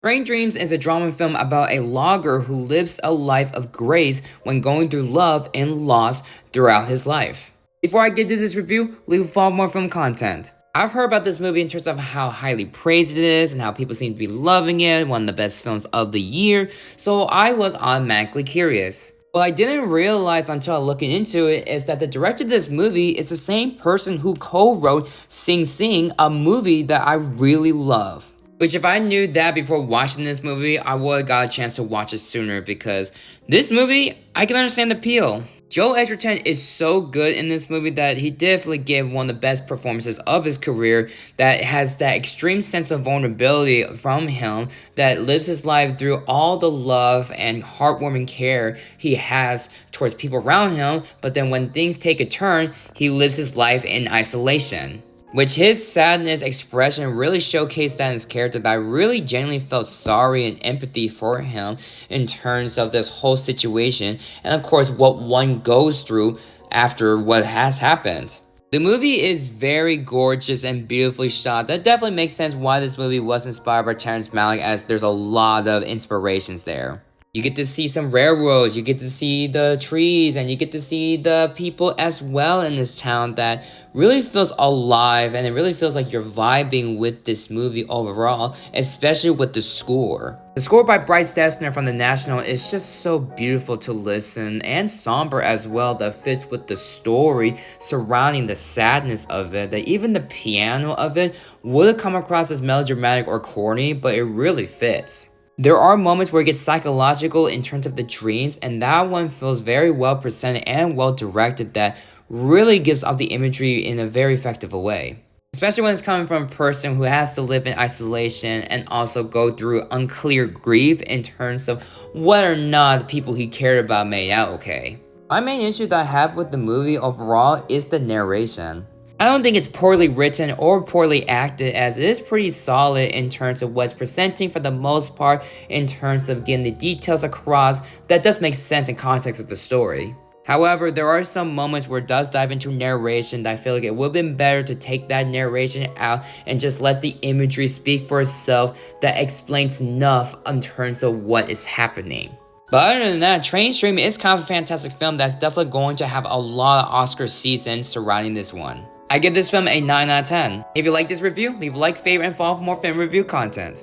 Train Dreams is a drama film about a logger who lives a life of grace when going through love and loss throughout his life. Before I get to this review, leave a follow more film content. I've heard about this movie in terms of how highly praised it is and how people seem to be loving it, one of the best films of the year, so I was automatically curious. What I didn't realize until looking into it is that the director of this movie is the same person who co-wrote Sing Sing, a movie that I really love. Which if I knew that before watching this movie, I would have got a chance to watch it sooner because this movie, I can understand the appeal. Joel Edgerton is so good in this movie that he definitely gave one of the best performances of his career that has that extreme sense of vulnerability from him that lives his life through all the love and heartwarming care he has towards people around him, but then when things take a turn, he lives his life in isolation. Which his sadness expression really showcased that in his character that I really genuinely felt sorry and empathy for him in terms of this whole situation and of course what one goes through after what has happened. The movie is very gorgeous and beautifully shot. That definitely makes sense why this movie was inspired by Terrence Malick, as there's a lot of inspirations there. You get to see some railroads, you get to see the trees, and you get to see the people as well in this town that really feels alive, and it really feels like you're vibing with this movie overall, especially with the score. The score by Bryce Dessner from The National is just so beautiful to listen and somber as well, that fits with the story surrounding the sadness of it, that even the piano of it would have come across as melodramatic or corny, but it really fits. There are moments where it gets psychological in terms of the dreams, and that one feels very well presented and well directed that really gives off the imagery in a very effective way. Especially when it's coming from a person who has to live in isolation and also go through unclear grief in terms of whether or not the people he cared about made out okay. My main issue that I have with the movie overall is the narration. I don't think it's poorly written or poorly acted, as it is pretty solid in terms of what's presenting for the most part, in terms of getting the details across that does make sense in context of the story. However, there are some moments where it does dive into narration that I feel like it would have been better to take that narration out and just let the imagery speak for itself that explains enough in terms of what is happening. But other than that, Train Stream is kind of a fantastic film that's definitely going to have a lot of Oscar season surrounding this one. I give this film a 9 out of 10. If you like this review, leave a like, favorite, and follow for more film review content.